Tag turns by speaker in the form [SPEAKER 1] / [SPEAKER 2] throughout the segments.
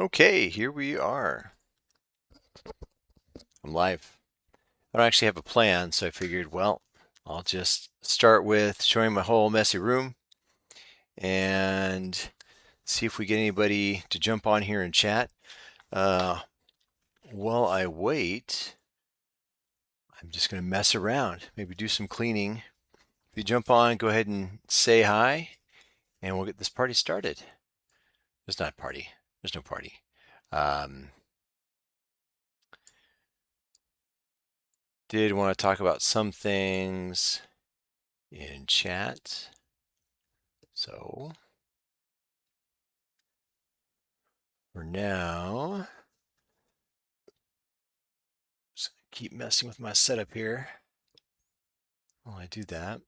[SPEAKER 1] Okay, here we are. I'm live. I don't actually have a plan, so I figured, well, I'll just start with showing my whole messy room and see if we get anybody to jump on here and chat. While I wait, I'm just going to mess around, maybe do some cleaning. If you jump on, go ahead and say hi, and we'll get this party started. There's not a party. There's no party. Did want to talk about some things in chat. So for now, just keep messing with my setup here while I do that.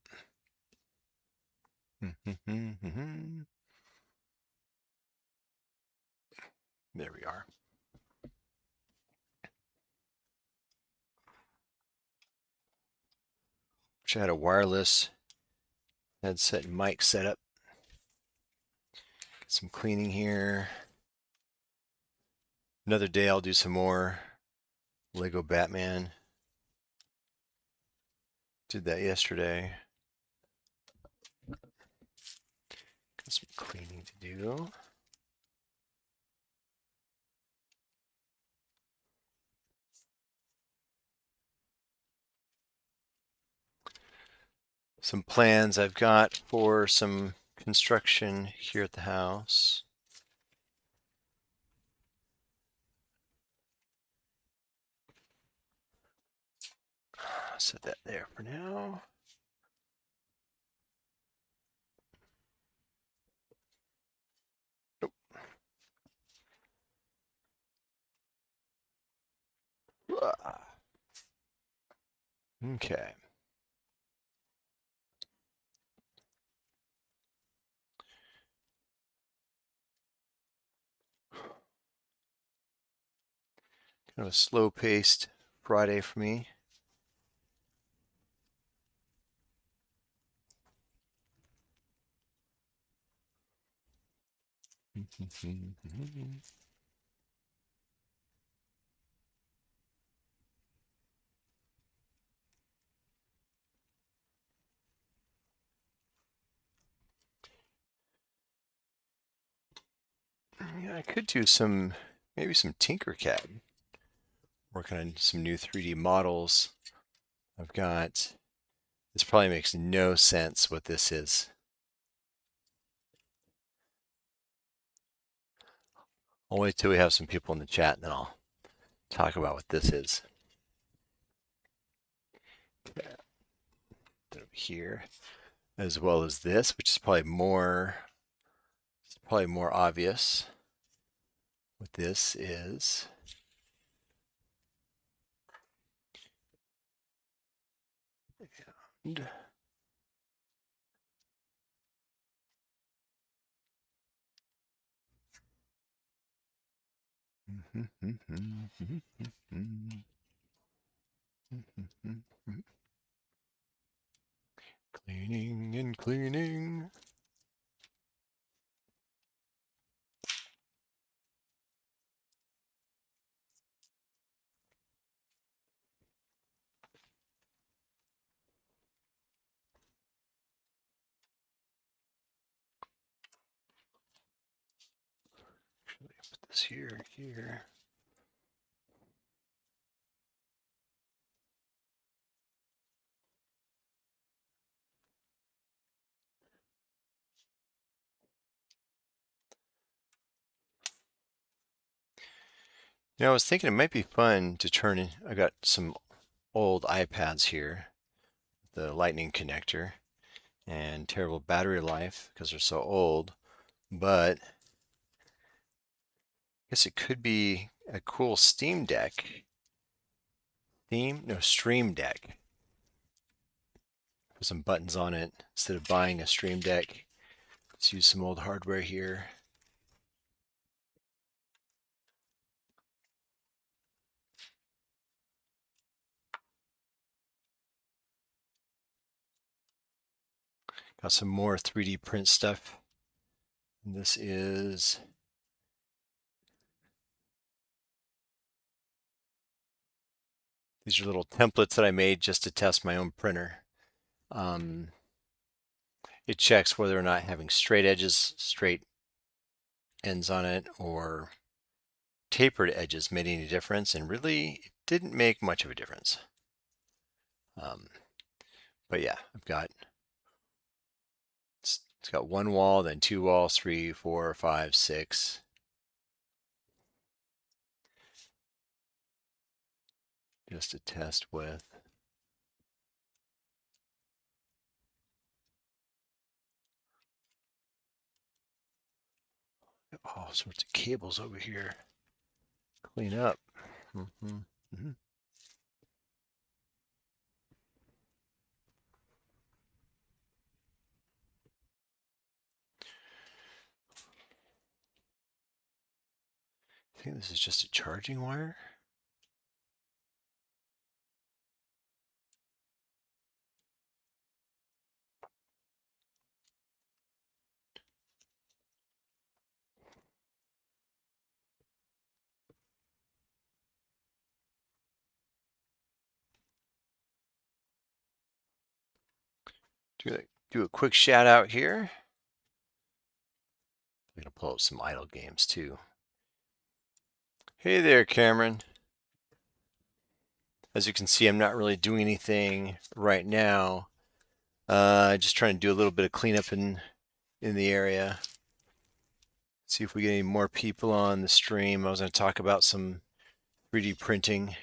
[SPEAKER 1] There we are. Wish I had a wireless headset and mic set up. Get some cleaning here. Another day I'll do some more Lego Batman. Did that yesterday. Got some cleaning to do. Some plans I've got for some construction here at the house. Set that there for now. Nope. Okay. Kind of a slow-paced Friday for me. Yeah, I could do maybe some Tinkercad. Working on some new 3D models. I've got, this probably makes no sense what this is. I'll wait till we have some people in the chat and then I'll talk about what this is. Over here, as well as this, which is probably more obvious. What this is. And cleaning and cleaning. Actually, put this here. I was thinking it might be fun to turn in. I got some old iPads here, the lightning connector, and terrible battery life because they're so old. But I guess it could be a cool Steam Deck. Stream Deck. Put some buttons on it instead of buying a Stream Deck. Let's use some old hardware here. Got some more 3D print stuff. And this is These are little templates that I made just to test my own printer. It checks whether or not having straight edges, straight ends on it, or tapered edges made any difference, and really it didn't make much of a difference. But yeah, it's got one wall, then two walls, 3, 4, 5, 6. Just to test with. All sorts of cables over here. Clean up. I think this is just a charging wire. Do a quick shout out here. I'm going to pull up some idle games too. Hey there, Cameron. As you can see, I'm not really doing anything right now. Just trying to do a little bit of cleanup in the area. See if we get any more people on the stream. I was going to talk about some 3D printing.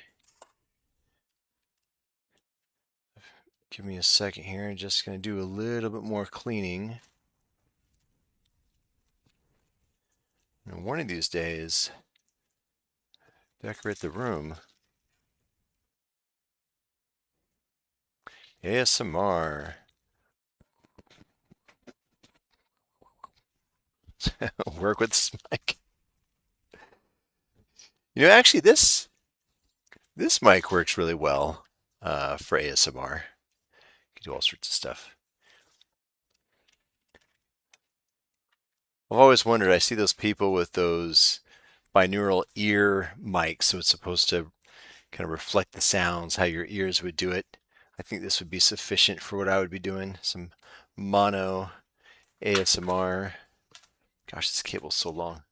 [SPEAKER 1] Give me a second here. I'm just going to do a little bit more cleaning. And one of these days, decorate the room. ASMR. Work with this mic. You know, actually, this mic works really well for ASMR. You can do all sorts of stuff. I've always wondered, I see those people with those binaural ear mics, so it's supposed to kind of reflect the sounds, how your ears would do it. I think this would be sufficient for what I would be doing. Some mono ASMR. Gosh, this cable's so long.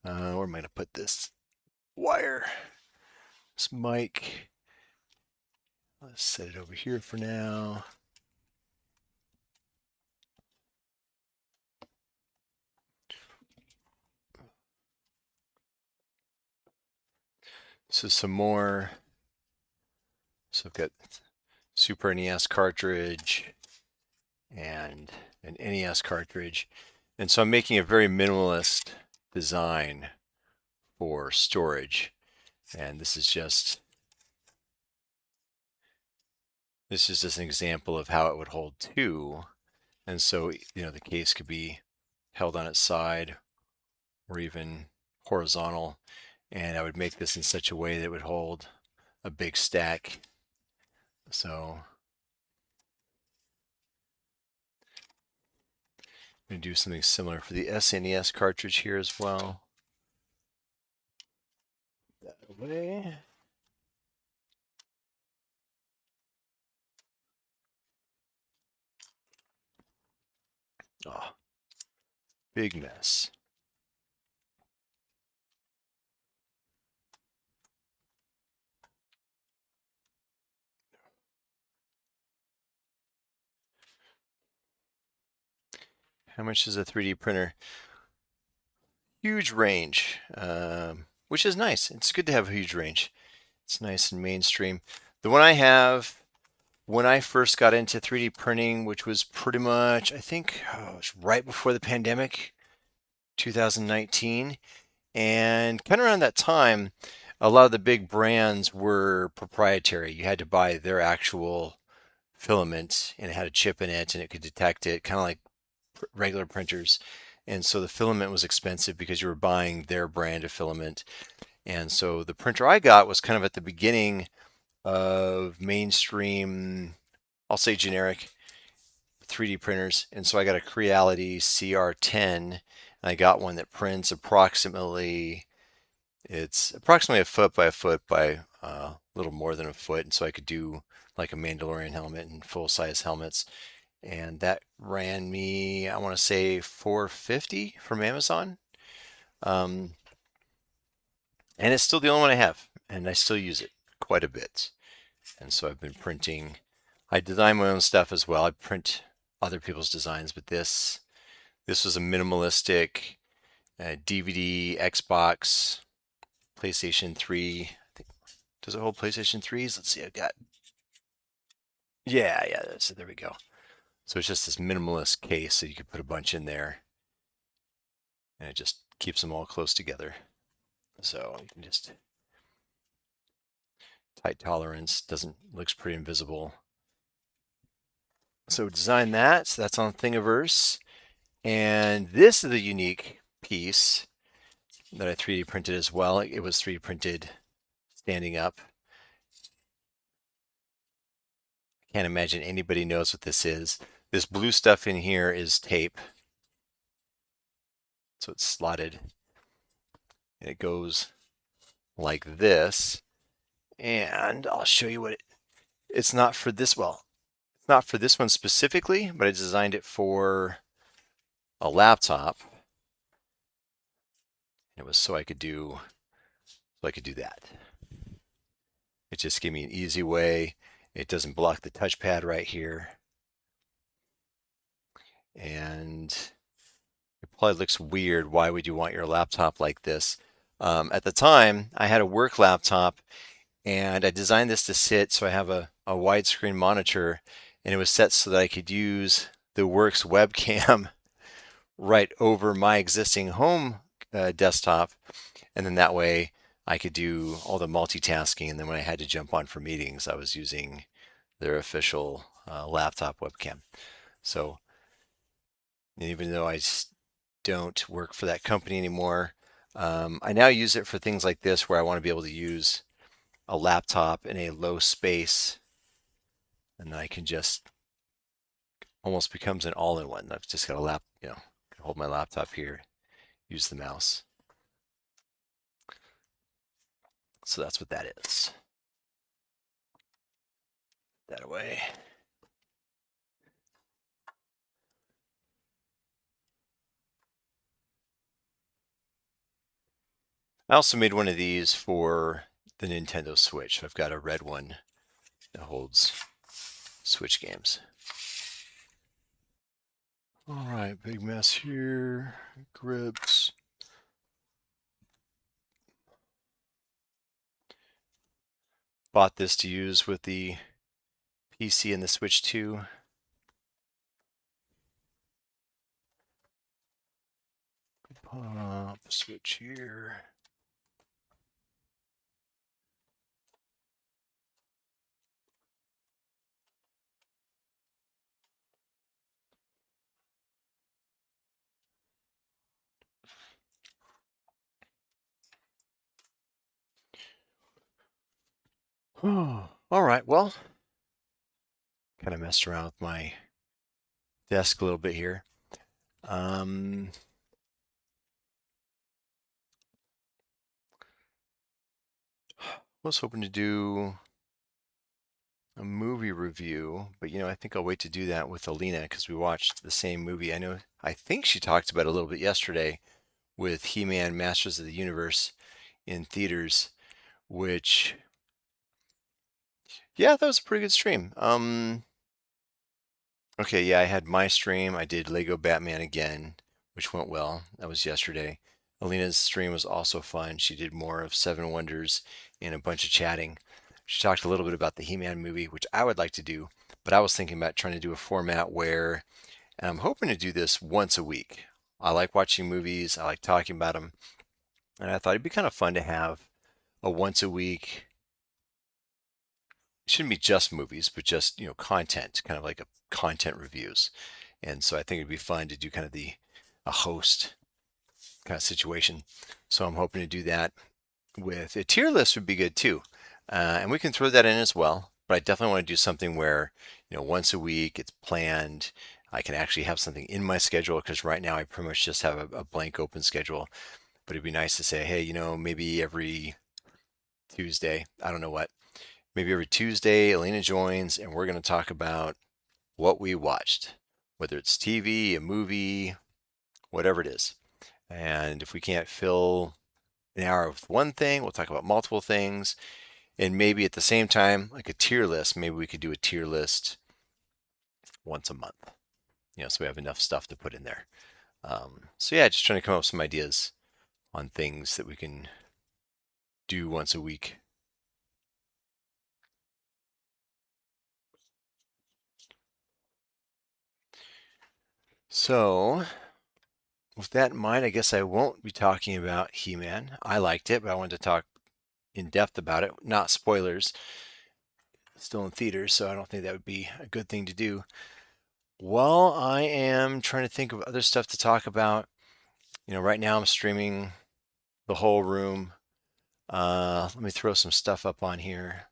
[SPEAKER 1] Where am I going to put this wire? This mic. Let's set it over here for now. So some more. So I've got Super NES cartridge and an NES cartridge. And so I'm making a very minimalist design for storage. And this is just an example of how it would hold two. And so, you know, the case could be held on its side or even horizontal. And I would make this in such a way that it would hold a big stack. So I'm going to do something similar for the SNES cartridge here as well. That away. Oh, big mess. How much is a 3D printer? Huge range, which is nice. It's good to have a huge range. It's nice and mainstream. The one I have, when I first got into 3D printing, which was pretty much, I think, it was right before the pandemic, 2019. And kind of around that time, a lot of the big brands were proprietary. You had to buy their actual filament and it had a chip in it and it could detect it, kind of like regular printers. And so the filament was expensive because you were buying their brand of filament. And so the printer I got was kind of at the beginning of mainstream, I'll say generic 3D printers. And so I got a Creality CR10 and I got one that prints approximately, it's approximately a foot by a little more than a foot, and so I could do like a Mandalorian helmet and full-size helmets. And that ran me, I want to say 450 from Amazon. Um, and it's still the only one I have, and I still use it quite a bit. And so I've been printing. I design my own stuff as well. I print other people's designs, but this was a minimalistic DVD, Xbox, PlayStation 3. I think, does it hold PlayStation 3s? Let's see. I've got, yeah, so there we go. So it's just this minimalist case, so you can put a bunch in there, and it just keeps them all close together. So you can just tight tolerance, looks pretty invisible. So design that. So that's on Thingiverse. And this is a unique piece that I 3D printed as well. It was 3D printed standing up. Can't imagine anybody knows what this is. This blue stuff in here is tape. So it's slotted. And it goes like this. And I'll show you what it's not for this, well, it's not for this one specifically, but I designed it for a laptop. It was so I could do that. It just gave me an easy way. It doesn't block the touchpad right here. And it probably looks weird. Why would you want your laptop like this? At the time, I had a work laptop, and I designed this to sit so I have a widescreen monitor, and it was set so that I could use the Works webcam right over my existing home desktop, and then that way I could do all the multitasking, and then when I had to jump on for meetings, I was using their official laptop webcam. So even though I don't work for that company anymore, I now use it for things like this where I want to be able to use a laptop in a low space, and then I can just almost becomes an all-in-one. I've just got a hold my laptop here, use the mouse. So that's what that is. That away. I also made one of these for the Nintendo Switch. I've got a red one that holds Switch games. All right, big mess here. Grips. Bought this to use with the PC and the Switch 2. Pop switch here. All right, well, kind of messed around with my desk a little bit here. Was hoping to do a movie review, but I think I'll wait to do that with Alina because we watched the same movie. I think she talked about it a little bit yesterday with He-Man Masters of the Universe in theaters, which, yeah, that was a pretty good stream. Okay, yeah, I had my stream. I did Lego Batman again, which went well. That was yesterday. Alina's stream was also fun. She did more of Seven Wonders and a bunch of chatting. She talked a little bit about the He-Man movie, which I would like to do, but I was thinking about trying to do a format where, and I'm hoping to do this once a week. I like watching movies. I like talking about them. And I thought it'd be kind of fun to have a once a week. It shouldn't be just movies, but just, content, kind of like a content reviews. And so I think it'd be fun to do kind of a host kind of situation. So I'm hoping to do that with a tier list would be good too. And we can throw that in as well. But I definitely want to do something where, once a week it's planned. I can actually have something in my schedule because right now I pretty much just have a blank open schedule. But it'd be nice to say, hey, maybe every Tuesday, I don't know what, maybe every Tuesday, Elena joins and we're going to talk about what we watched, whether it's TV, a movie, whatever it is. And if we can't fill an hour with one thing, we'll talk about multiple things. And maybe at the same time, like a tier list, maybe we could do a tier list once a month, so we have enough stuff to put in there. So yeah, just trying to come up with some ideas on things that we can do once a week. So with that in mind, I guess I won't be talking about He-Man. I liked it, but I wanted to talk in depth about it, not spoilers. It's still in theaters, so I don't think that would be a good thing to do. Well, I am trying to think of other stuff to talk about. Right now I'm streaming The Whole Room. Let me throw some stuff up on here.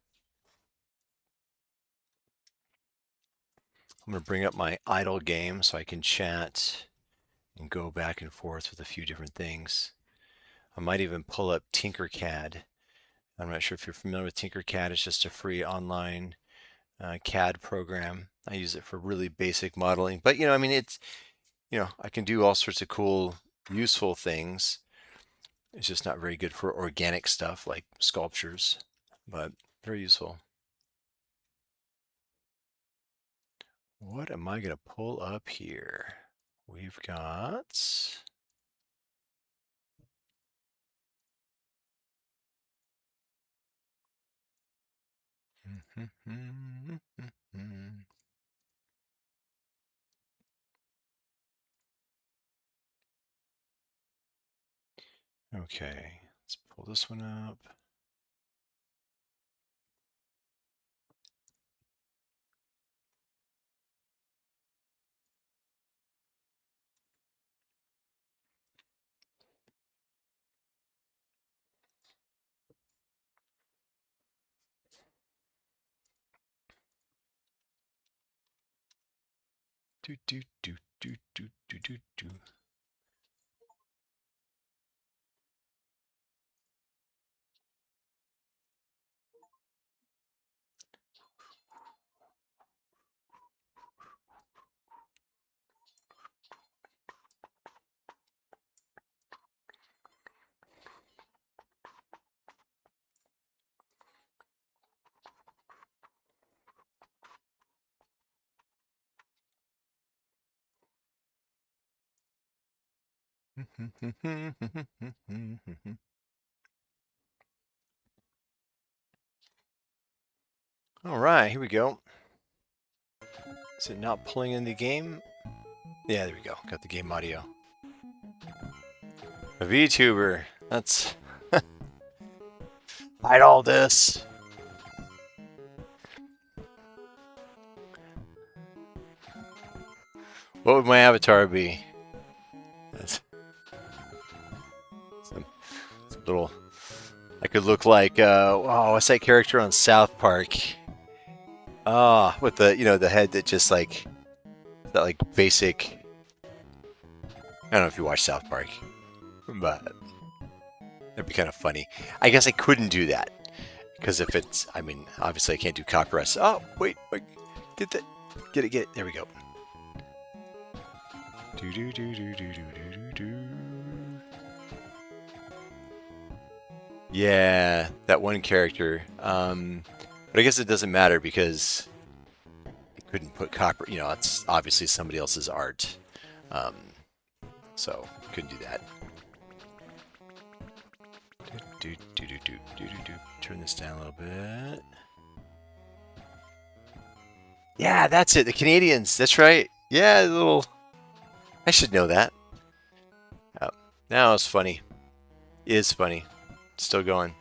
[SPEAKER 1] I'm going to bring up my idle game so I can chat and go back and forth with a few different things. I might even pull up Tinkercad. I'm not sure if you're familiar with Tinkercad. It's just a free online CAD program. I use it for really basic modeling, but it's, I can do all sorts of cool, useful things. It's just not very good for organic stuff like sculptures, but very useful. What am I going to pull up here? We've got... Okay, let's pull this one up. Do, do, do, do, do, do, do, do. All right, here we go. Is it not pulling in the game? Yeah, there we go. Got the game audio. A VTuber. That's... Hide all this. What would my avatar be? That's some little... I could look like, wow, what's that character on South Park? Ah, with the, the head that just like, that like basic... I don't know if you watch South Park, but that'd be kind of funny. I guess I couldn't do that. Because if it's, obviously I can't do copyright. Oh, wait, get that, get it, there we go. Do do do do do do do do. Yeah, that one character. But I guess it doesn't matter because I couldn't put copyright. It's obviously somebody else's art, so couldn't do that. Do do do do do do do. Turn this down a little bit. Yeah, that's it. The Canadians. That's right. Yeah, a little. I should know that. Oh, now it's funny. It is funny. Still going.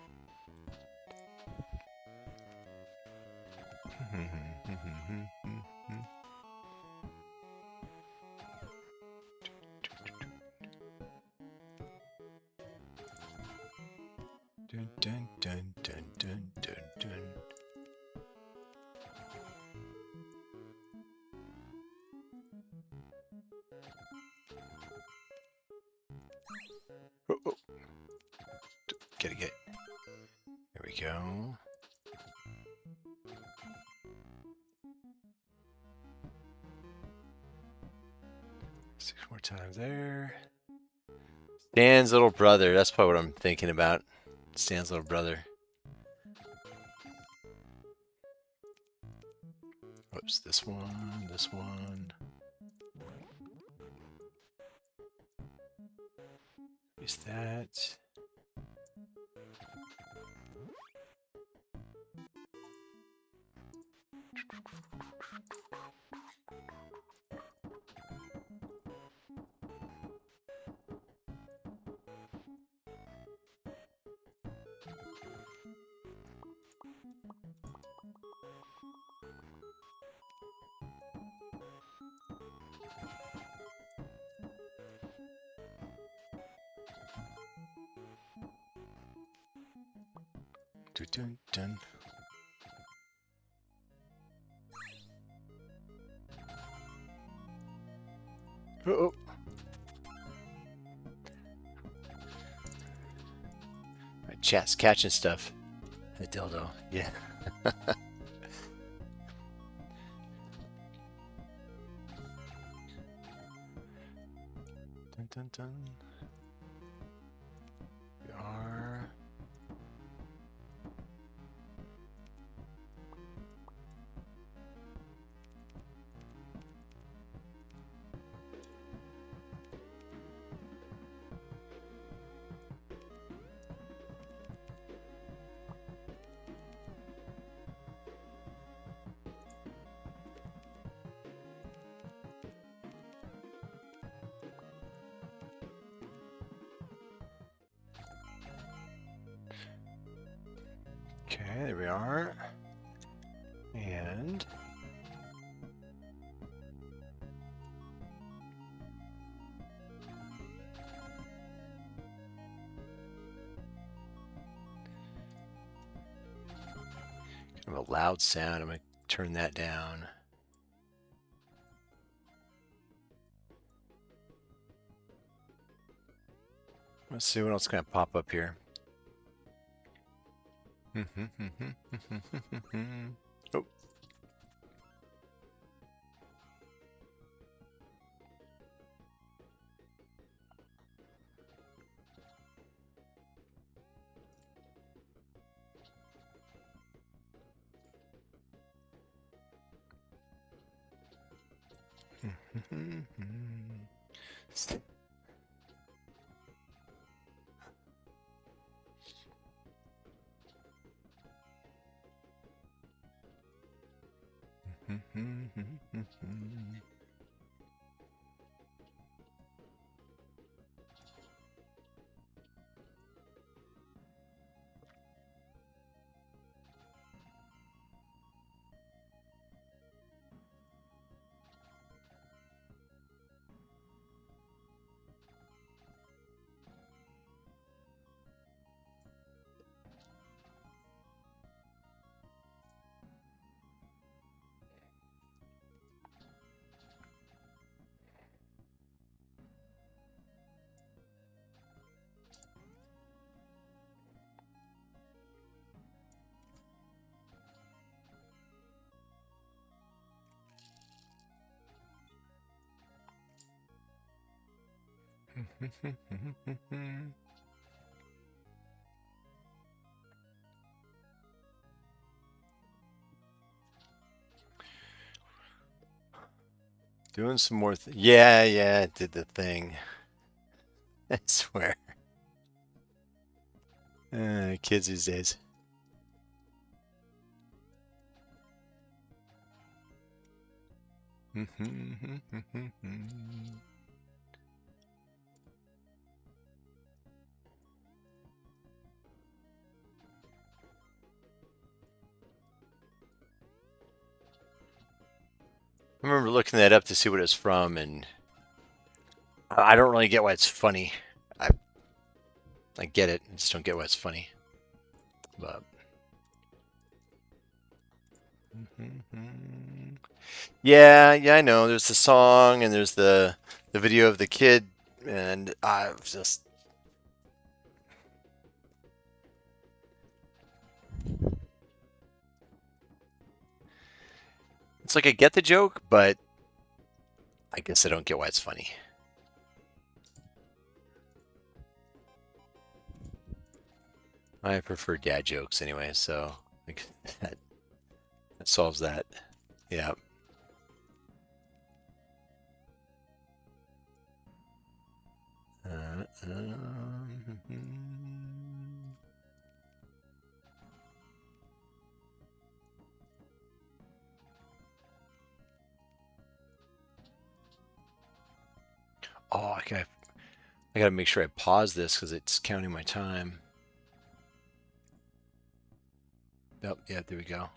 [SPEAKER 1] Dun, dun, dun, dun, dun, dun, dun. Oh, oh. Get it. There we go. 6 more times there. Stan's little brother. That's probably what I'm thinking about. Stan's little brother. Oops, this one, this one. Use that. Dun, dun, dun. Uh-oh. My chat's catching stuff. A dildo. Yeah. Dun, dun, dun. We are. Okay, there we are. And kind of a loud sound. I'm going to turn that down. Let's see what else can pop up here. Oh. Doing some more. Yeah, it did the thing. I swear. Kids these days. I remember looking that up to see what it's from, and I don't really get why it's funny. I get it, I just don't get why it's funny. But yeah, I know. There's the song, and there's the video of the kid, and I just. It's like I get the joke, but I guess I don't get why it's funny. I prefer dad jokes anyway, so like, that solves that. Yeah. Oh, I gotta make sure I pause this because it's counting my time. Yep, yeah, there we go.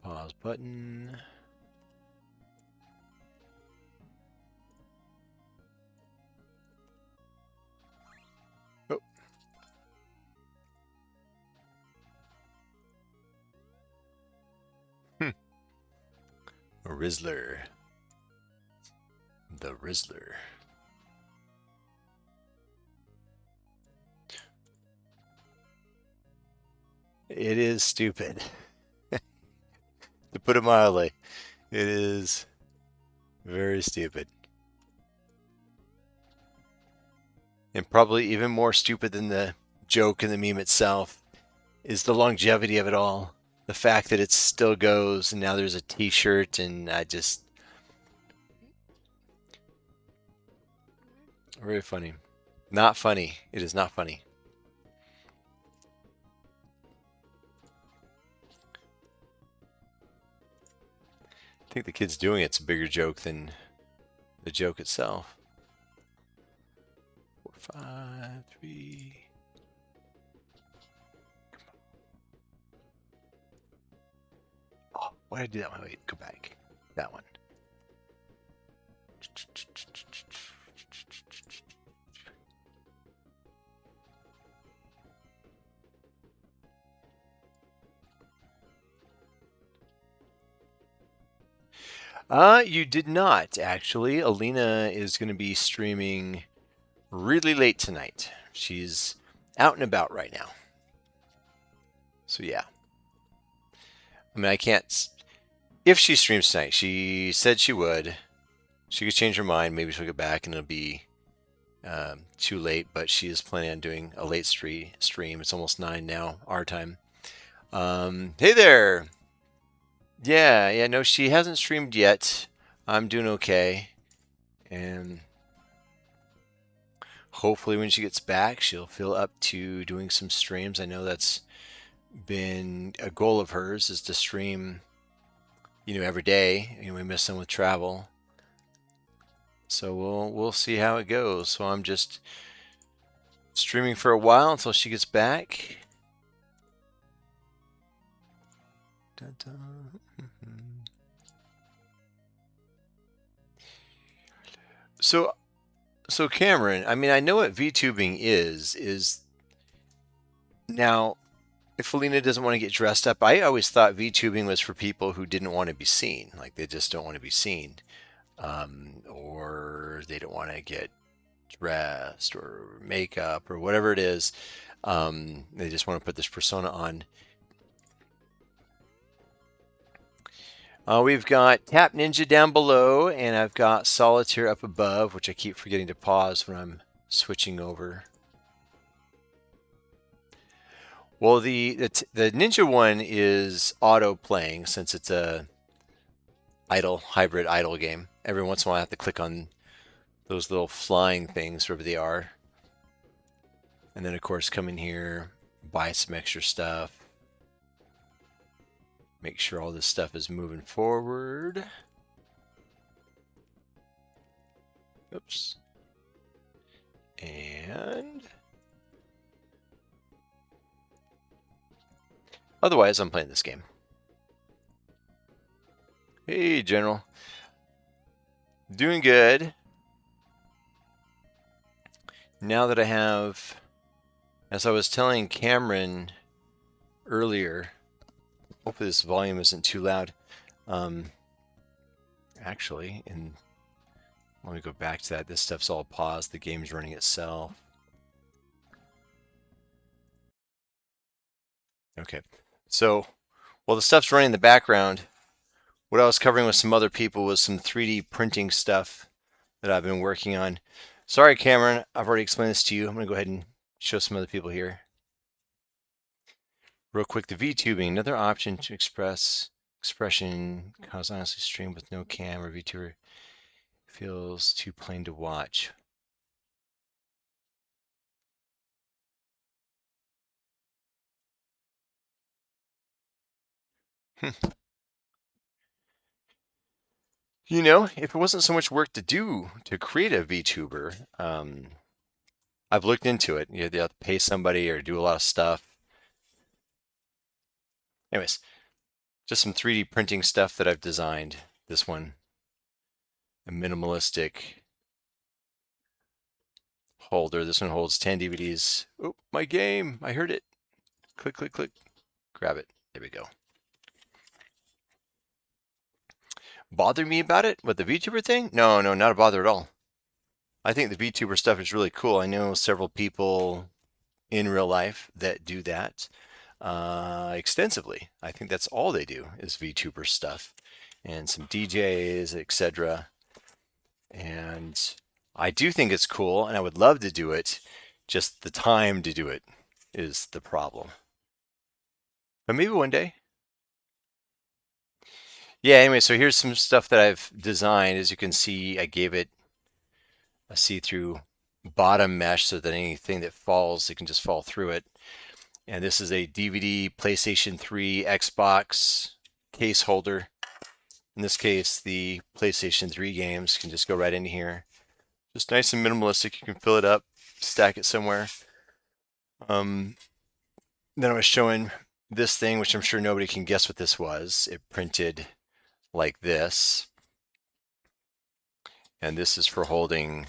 [SPEAKER 1] Pause button. Oh. Rizzler. The Rizzler. It is stupid. To put it mildly, it is very stupid. And probably even more stupid than the joke and the meme itself is the longevity of it all. The fact that it still goes and now there's a t-shirt and I just very funny. Not funny. It is not funny. I think the kid's doing it's a bigger joke than the joke itself. 4, 5, 3. Oh, why did I do that one? Wait, go back. That one. You did not actually. Alina is going to be streaming really late tonight. She's out and about right now. So yeah. I mean, I can't. If she streams tonight, she said she would. She could change her mind. Maybe she'll get back and it'll be too late. But she is planning on doing a late stream. It's almost 9 now, our time. Hey there. Yeah. No, she hasn't streamed yet. I'm doing okay. And hopefully when she gets back, she'll feel up to doing some streams. I know that's been a goal of hers is to stream, every day. We miss some with travel. So we'll see how it goes. So I'm just streaming for a while until she gets back. So Cameron, I mean, I know what VTubing is now, if Alina doesn't want to get dressed up, I always thought VTubing was for people who didn't want to be seen, like they just don't want to be seen, or they don't want to get dressed or makeup or whatever it is. They just want to put this persona on. We've got Tap Ninja down below, and I've got Solitaire up above, which I keep forgetting to pause when I'm switching over. Well, the Ninja one is auto playing since it's a hybrid idle game. Every once in a while, I have to click on those little flying things wherever they are, and then of course come in here, buy some extra stuff. Make sure all this stuff is moving forward. Oops. And otherwise, I'm playing this game. Hey, General. Doing good. Now that I have, as I was telling Cameron earlier, hopefully this volume isn't too loud. Actually, let me go back to that. This stuff's all paused. The game's running itself. Okay. So, while the stuff's running in the background, what I was covering with some other people was some 3D printing stuff that I've been working on. Sorry, Cameron, I've already explained this to you. I'm going to go ahead and show some other people here. Real quick, the VTubing, another option to expression cause honestly stream with no cam or VTuber feels too plain to watch. You know, if it wasn't so much work to do to create a VTuber, I've looked into it. You have to pay somebody or do a lot of stuff. Anyways, just some 3D printing stuff that I've designed. This one, a minimalistic holder. This one holds 10 DVDs. Oh, my game. I heard it. Click, click, click. Grab it. There we go. Bother me about it? What, the VTuber thing? No, not a bother at all. I think the VTuber stuff is really cool. I know several people in real life that do that extensively. I think that's all they do is VTuber stuff and some DJs, etc. And I do think it's cool and I would love to do it. Just the time to do it is the problem. But maybe one day. Yeah, anyway, so here's some stuff that I've designed. As you can see, I gave it a see-through bottom mesh so that anything that falls, it can just fall through it. And this is a DVD, PlayStation 3, Xbox case holder. In this case, the PlayStation 3 games can just go right into here. Just nice and minimalistic. You can fill it up, stack it somewhere. Then I was showing this thing, which I'm sure nobody can guess what this was. It printed like this. And this is for holding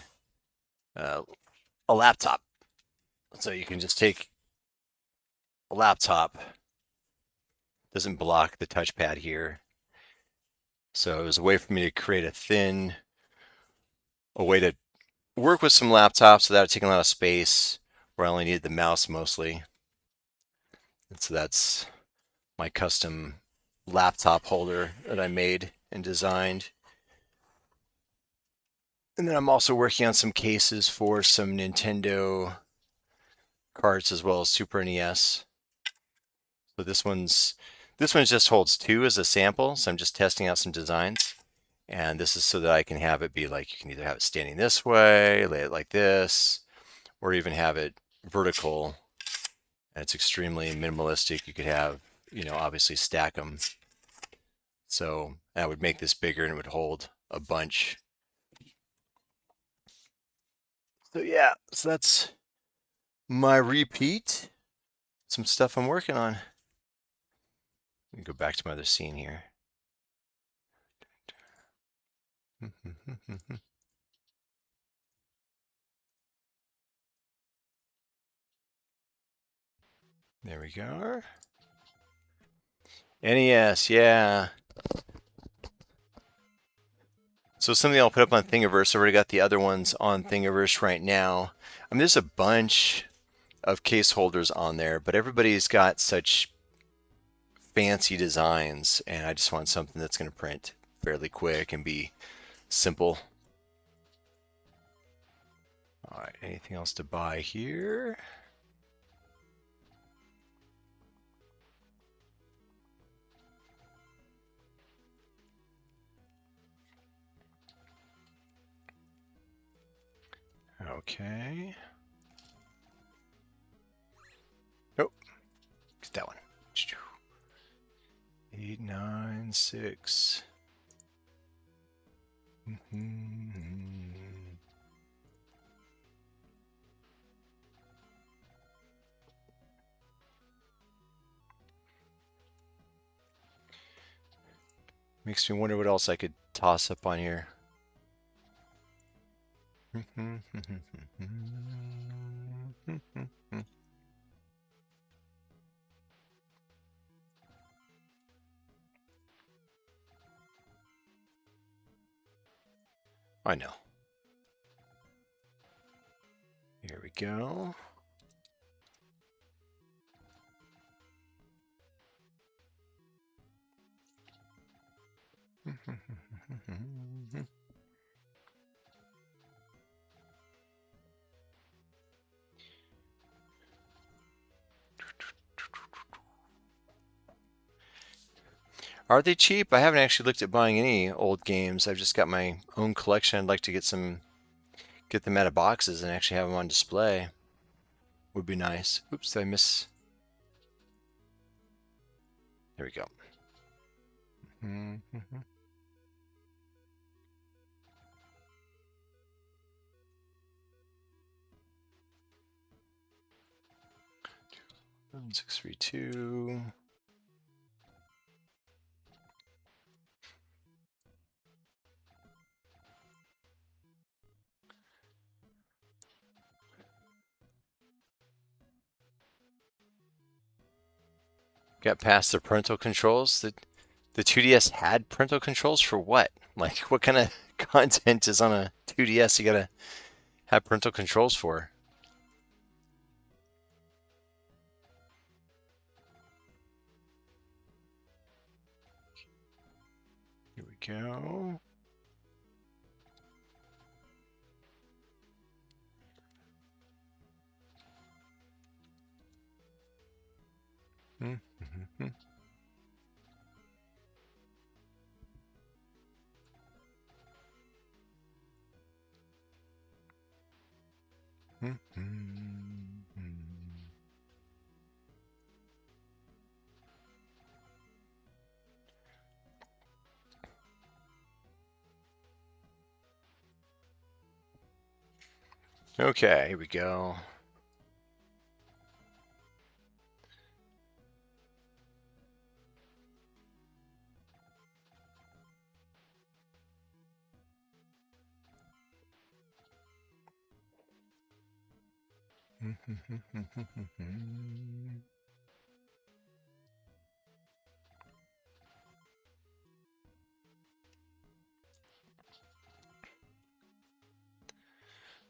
[SPEAKER 1] a laptop. So you can just take a laptop, doesn't block the touchpad here. So it was a way for me to create a way to work with some laptops without taking a lot of space, where I only needed the mouse mostly. And so that's my custom laptop holder that I made and designed. And then I'm also working on some cases for some Nintendo carts as well as Super NES. So this one's just holds 2 as a sample, so I'm just testing out some designs. And this is so that I can have it be like, you can either have it standing this way, lay it like this, or even have it vertical. And it's extremely minimalistic. You could have, obviously stack them. So I would make this bigger and it would hold a bunch. So yeah, so that's my repeat. Some stuff I'm working on. Let me go back to my other scene here. There we go. NES, yeah. So something I'll put up on Thingiverse. I already got the other ones on Thingiverse right now. I mean, there's a bunch of case holders on there, but everybody's got such fancy designs, and I just want something that's going to print fairly quick and be simple. All right, anything else to buy here? Okay. Oh, get that one. 896. Makes me wonder what else I could toss up on here. I know. Here we go. Are they cheap? I haven't actually looked at buying any old games. I've just got my own collection. I'd like to get them out of boxes and actually have them on display. Would be nice. Oops, did I miss? There we go. Mm-hmm. 632. Got past the parental controls. The 2DS had parental controls for what? Like, what kind of content is on a 2DS you gotta have parental controls for? Here we go. Mm-hmm. Okay, here we go.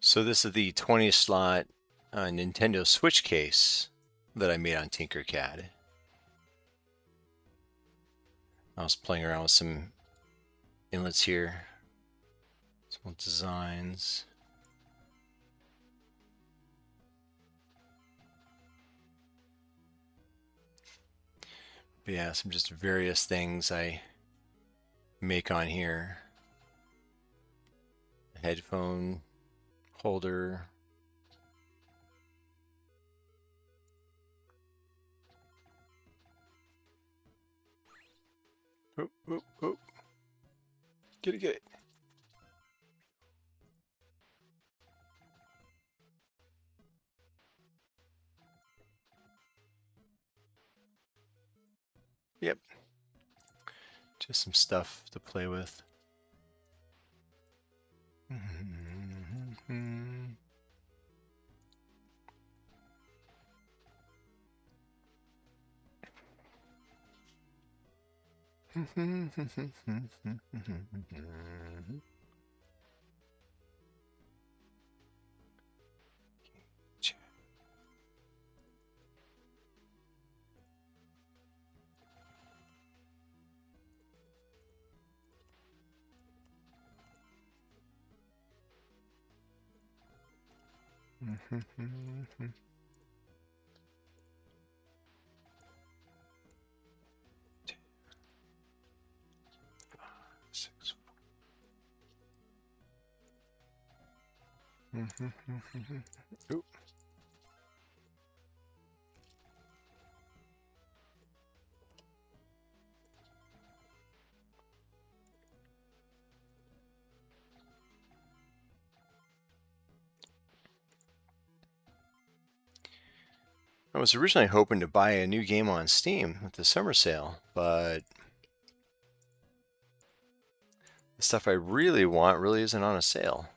[SPEAKER 1] So this is the 20 slot Nintendo Switch case that I made on Tinkercad. I was playing around with some inlets here, some designs. But yeah, some just various things I make on here. A headphone holder. Oh, oh, oh. Get it, get it. Yep. Just some stuff to play with. Ooh. I was originally hoping to buy a new game on Steam with the summer sale, but the stuff I really want really isn't on a sale.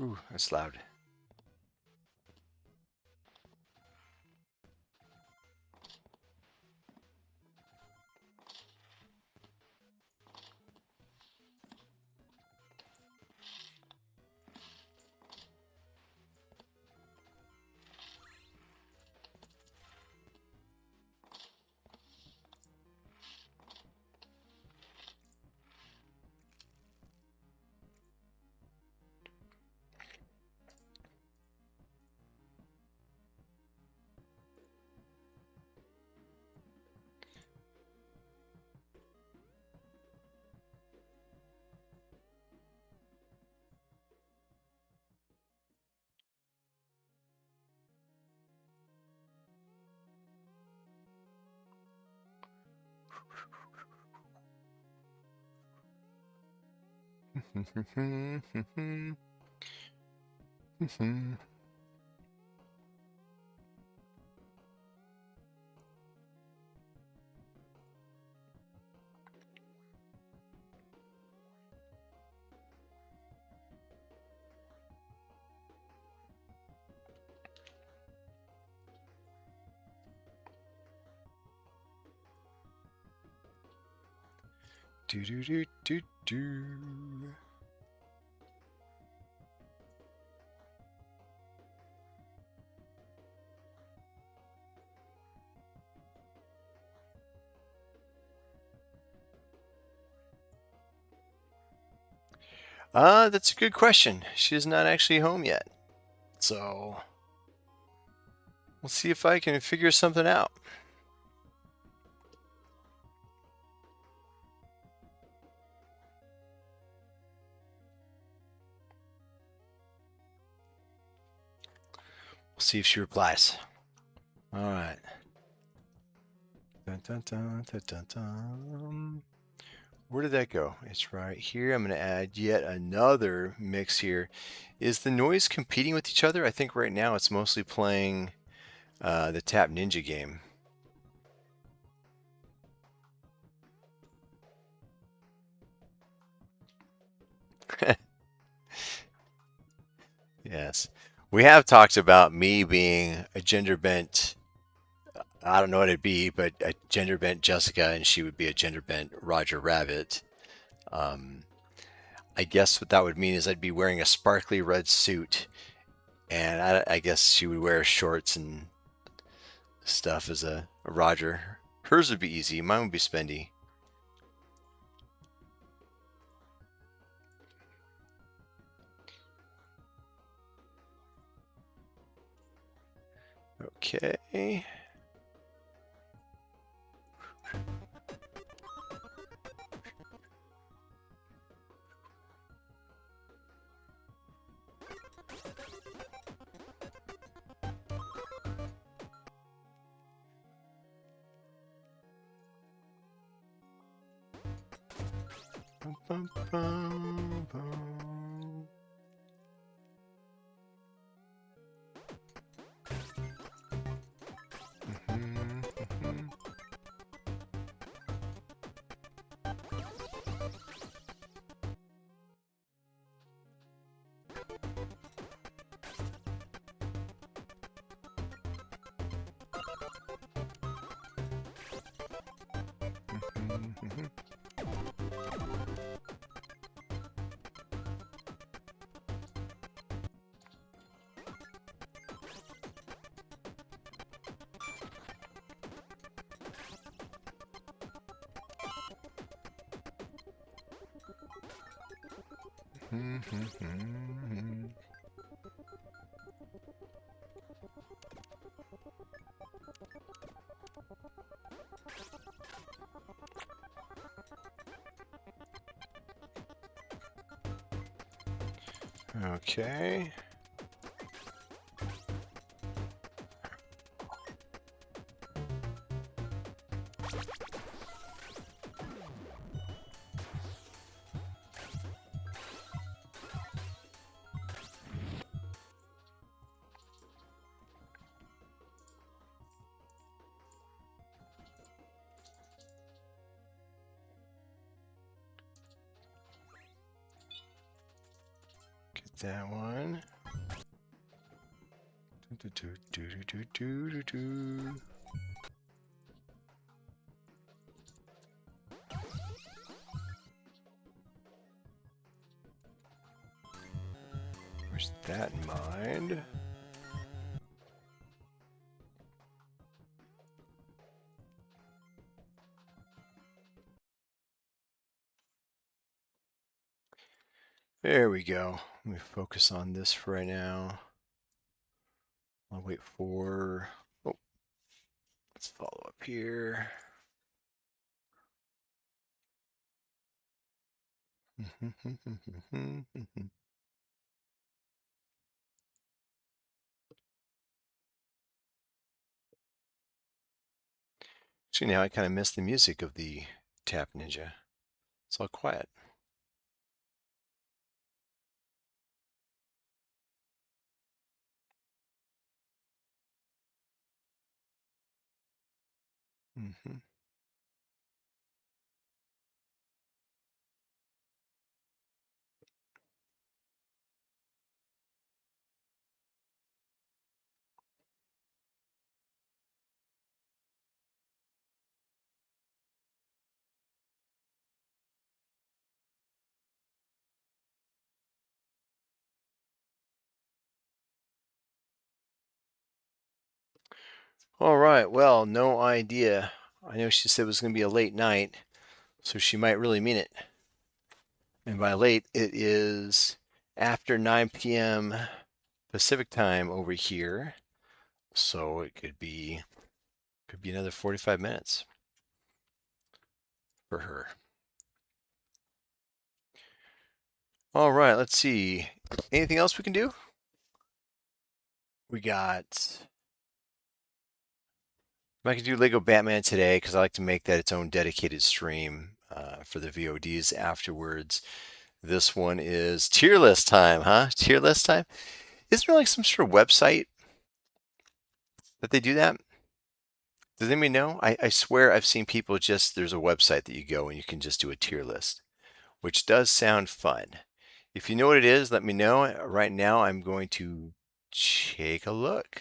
[SPEAKER 1] Ooh, that's loud. Do do do do do. That's a good question. She is not actually home yet. So we'll see if I can figure something out. We'll see if she replies. All right. Dun, dun, dun, dun, dun, dun. Where did that go? It's right here. I'm going to add yet another mix here. Is the noise competing with each other? I think right now it's mostly playing the Tap Ninja game. Yes. We have talked about me being a gender bent, I don't know what it'd be, but a gender bent Jessica, and she would be a gender bent Roger Rabbit. Um, I guess what that would mean is I'd be wearing a sparkly red suit, and I guess she would wear shorts and stuff as a Roger. Hers would be easy, mine would be spendy. Okay. Bum, bum, bum, bum. Mhm, mhm. Mhm, mhm. Mhm, mhm. Okay. Get that one. Where's that in mind? There we go. Let me focus on this for right now. I'll wait for, oh, let's follow up here. See, now I kind of miss the music of the Tap Ninja. It's all quiet. Mm-hmm. All right, well, no idea. I know she said it was going to be a late night, so she might really mean it. And by late, it is after 9 p.m. Pacific time over here. So it could be another 45 minutes for her. All right, let's see. Anything else we can do? We got. I could do Lego Batman today because I like to make that its own dedicated stream for the VODs afterwards. This one is tier list time, huh? Tier list time? Isn't there like some sort of website that they do that? Does anybody know? I swear I've seen people just, there's a website that you go and you can just do a tier list, which does sound fun. If you know what it is, let me know. Right now, I'm going to take a look.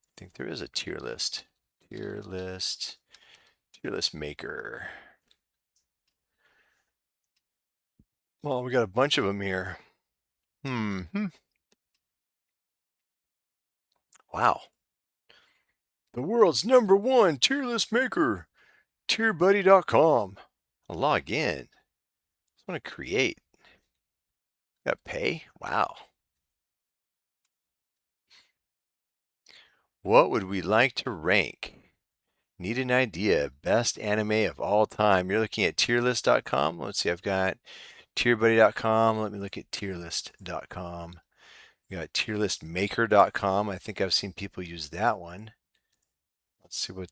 [SPEAKER 1] I think there is a tier list. Tier list maker. Well, we got a bunch of them here. Wow. The world's #1 tier list maker, tierbuddy.com. I'll log in. I want to create. Got pay? Wow. What would we like to rank? Need an idea. Best anime of all time. You're looking at tierlist.com. Let's see, I've got tierbuddy.com. Let me look at tierlist.com. We got tierlistmaker.com. I think I've seen people use that one. Let's see what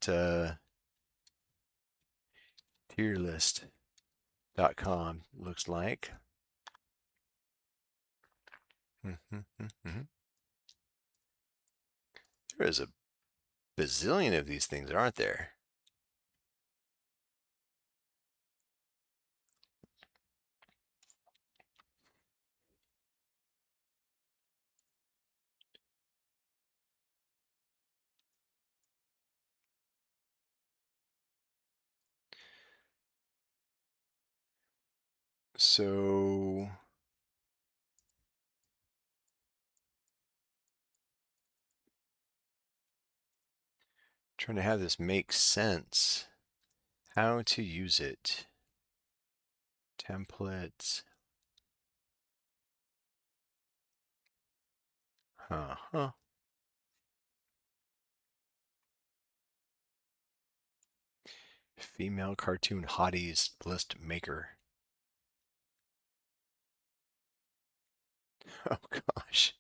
[SPEAKER 1] tierlist.com looks like. There is a bazillion of these things, aren't there? So trying to have this make sense. How to use it. Templates. Huh. Female cartoon hotties list maker. Oh gosh.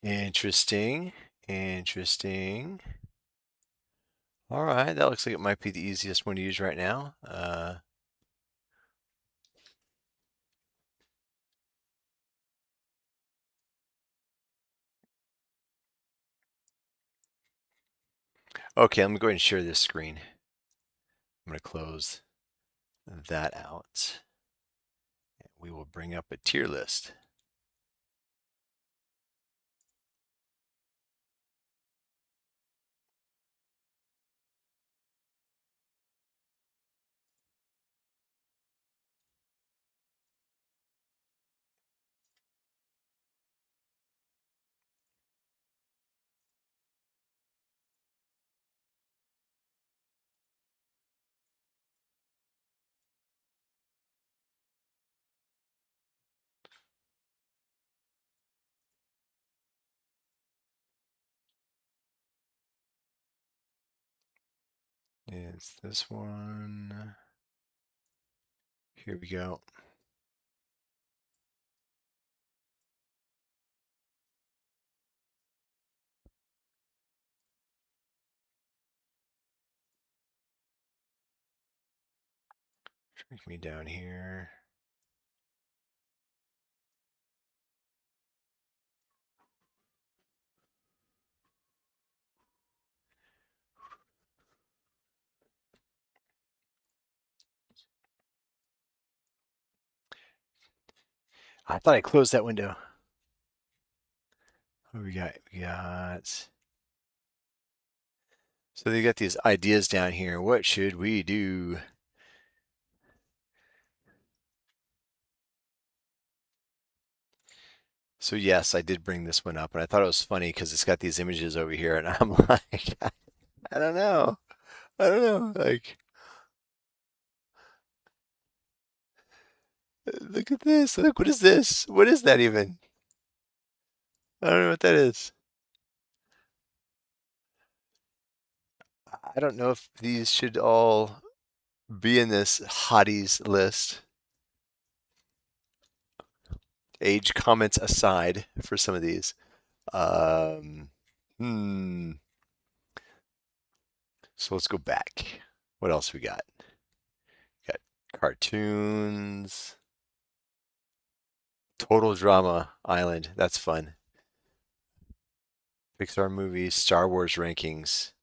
[SPEAKER 1] Interesting. Interesting. All right, that looks like it might be the easiest one to use right now. Okay, let me go ahead and share this screen. I'm going to close that out. we will bring up a tier list. It's this one. Here we go. Shrink me down here. I thought I closed that window. What we got? We got. So they got these ideas down here. What should we do? So yes, I did bring this one up, and I thought it was funny because it's got these images over here, and I'm like, I don't know. I don't know. Like, look at this. Look, what is this? What is that even? I don't know what that is. I don't know if these should all be in this hotties list. Age comments aside for some of these. Um, hmm. So let's go back. What else we got? Got cartoons. Total Drama Island. That's fun. Pixar movies, Star Wars rankings.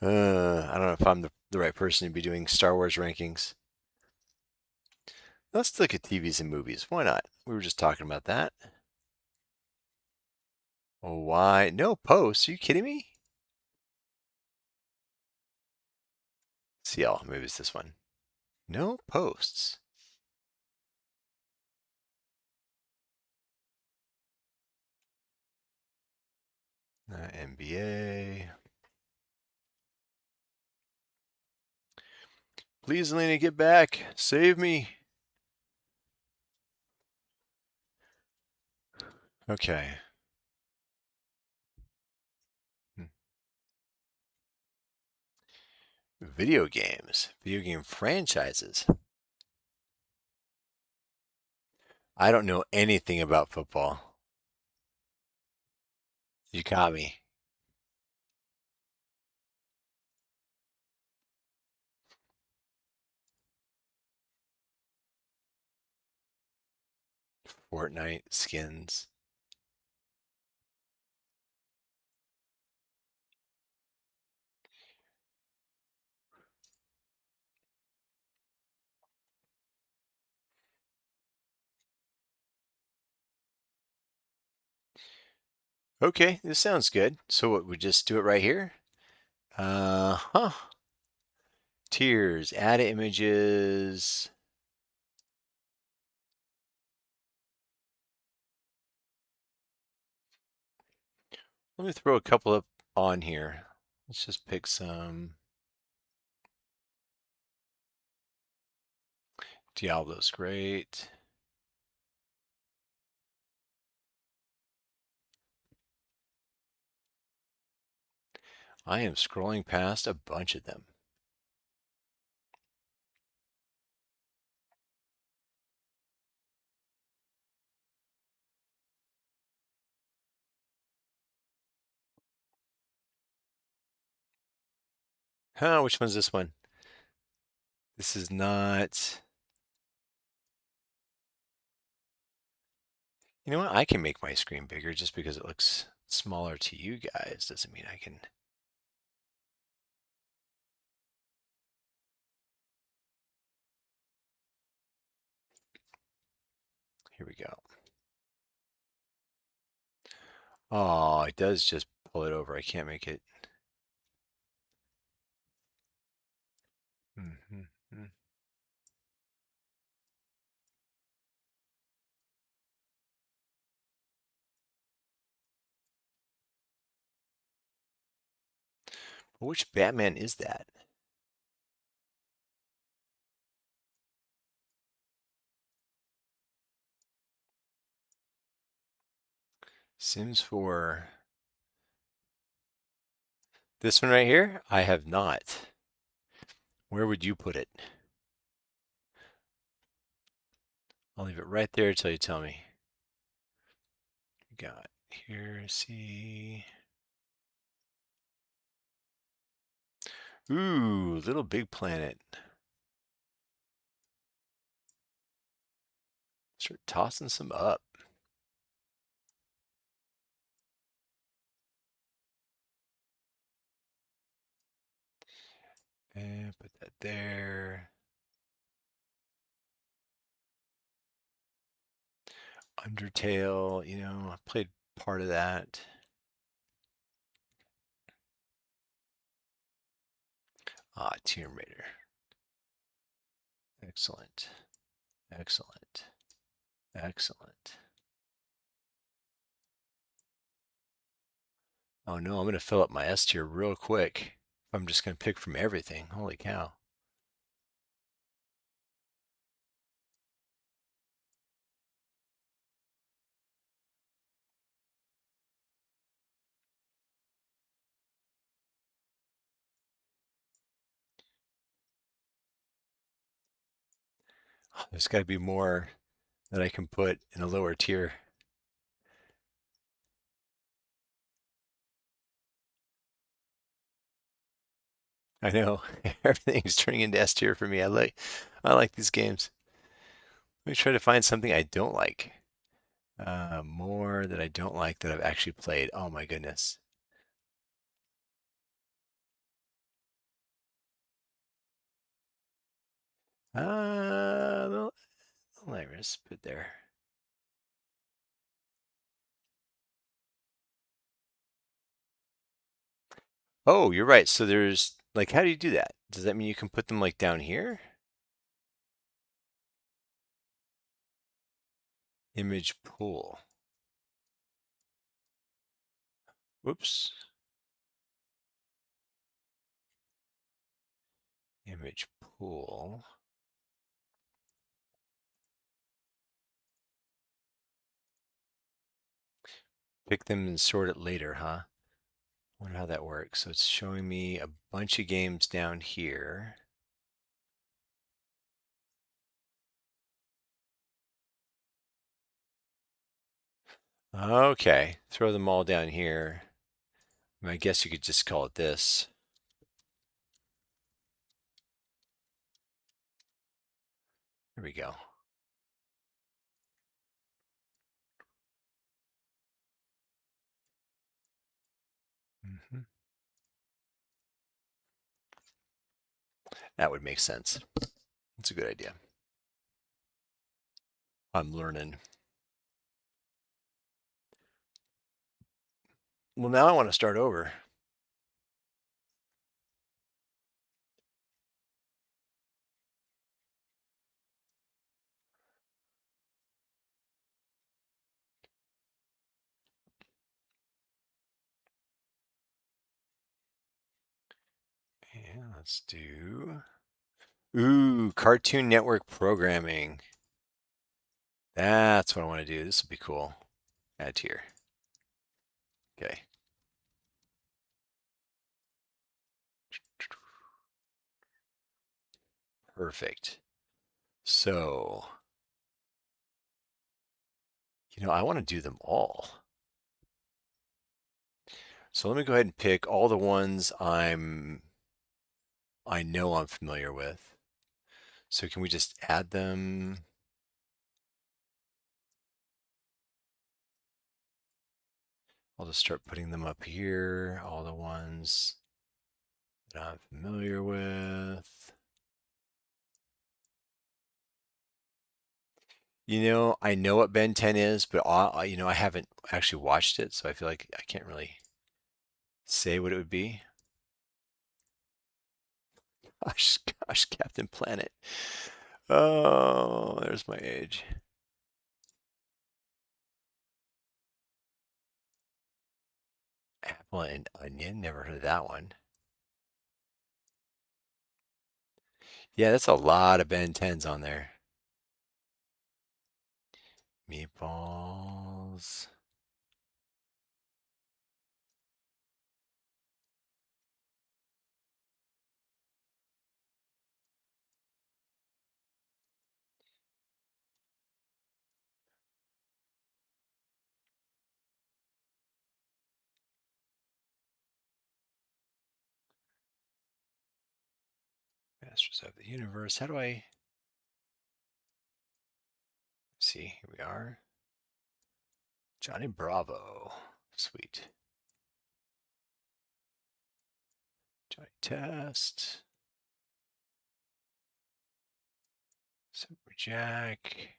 [SPEAKER 1] I don't know if I'm the right person to be doing Star Wars rankings. Let's look at TVs and movies. Why not? We were just talking about that. Oh, why? No posts. Are you kidding me? CL. Maybe it's this one. No posts. NBA. Please, Elena, get back. Save me. Okay. Video games. Video game franchises. I don't know anything about football. You caught me. Fortnite skins. Okay, this sounds good. So what, we just do it right here? Huh. Tiers, add images. Let me throw a couple up on here. Let's just pick some. Diablo's great. I am scrolling past a bunch of them. Huh, which one's this one? This is not. You know what? I can make my screen bigger just because it looks smaller to you guys. Doesn't mean I can. Here we go. Oh, it does just pull it over. I can't make it. Mm-hmm. Which Batman is that? Sims 4. This one right here? I have not. Where would you put it? I'll leave it right there until you tell me. Got here, see. Ooh, Little Big Planet. Start tossing some up. And put that there. Undertale, I played part of that. Ah, Tomb Raider. Excellent. Excellent. Excellent. Oh no, I'm going to fill up my S tier real quick. I'm just going to pick from everything. Holy cow. There's got to be more that I can put in a lower tier. I know everything's turning into S tier for me. I like these games. Let me try to find something I don't like. More that I don't like that I've actually played. Oh my goodness. The Iris, put there. Oh, you're right. So there's like, how do you do that? Does that mean you can put them like down here? Image pool. Whoops. Image pool. Pick them and sort it later, huh? Wonder how that works. So it's showing me a bunch of games down here. Okay, throw them all down here. I guess you could just call it this. There we go. Hmm. That would make sense. That's a good idea. I'm learning. Well, now I want to start over. Yeah, let's do. Ooh, Cartoon Network programming. That's what I want to do. This will be cool. Add here. Okay. Perfect. So, I want to do them all. So let me go ahead and pick all the ones I know I'm familiar with. So can we just add them? I'll just start putting them up here. All the ones that I'm familiar with. I know what Ben 10 is, but I haven't actually watched it, so I feel like I can't really say what it would be. Gosh, gosh, Captain Planet. Oh, there's my age. Apple and Onion, never heard of that one. Yeah, that's a lot of Ben 10s on there. Meatballs. Masters of the Universe. How do I see? Here we are. Johnny Bravo. Sweet. Johnny Test. Super Jack.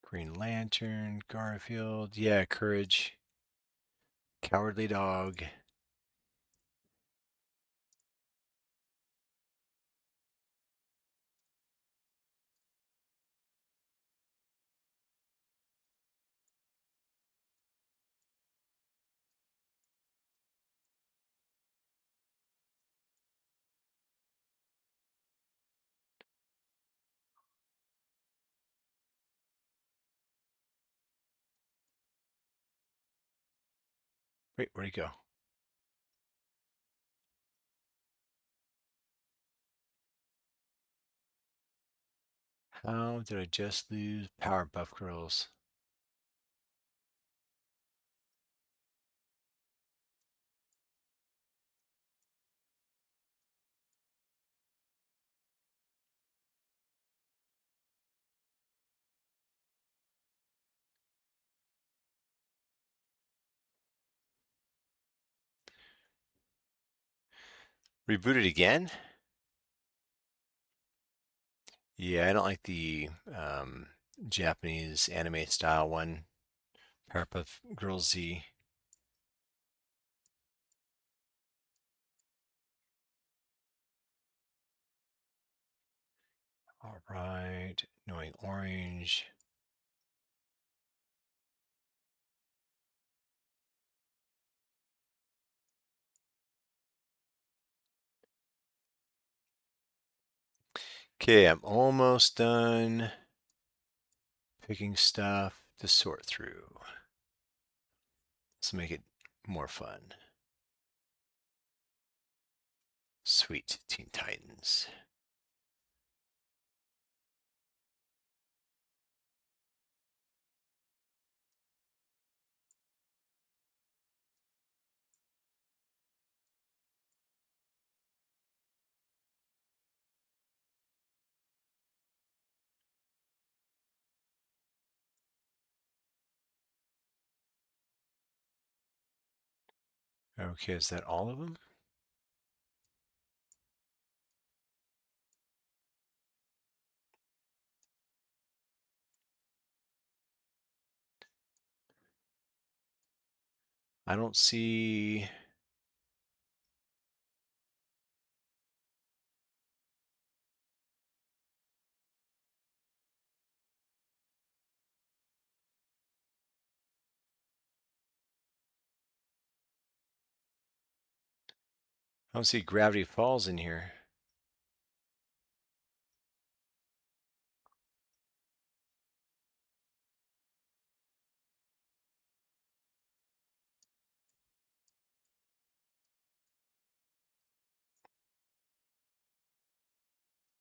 [SPEAKER 1] Green Lantern. Garfield. Yeah, Courage. Cowardly Dog. Wait, where'd he go? How did I just lose Powerpuff Girls? Rebooted again? Yeah, I don't like the Japanese anime style one. Powerpuff Girls Z. All right. Knowing Orange. Okay, I'm almost done picking stuff to sort through. Let's make it more fun. Sweet Teen Titans. Okay, is that all of them? I don't see. I don't see Gravity Falls in here.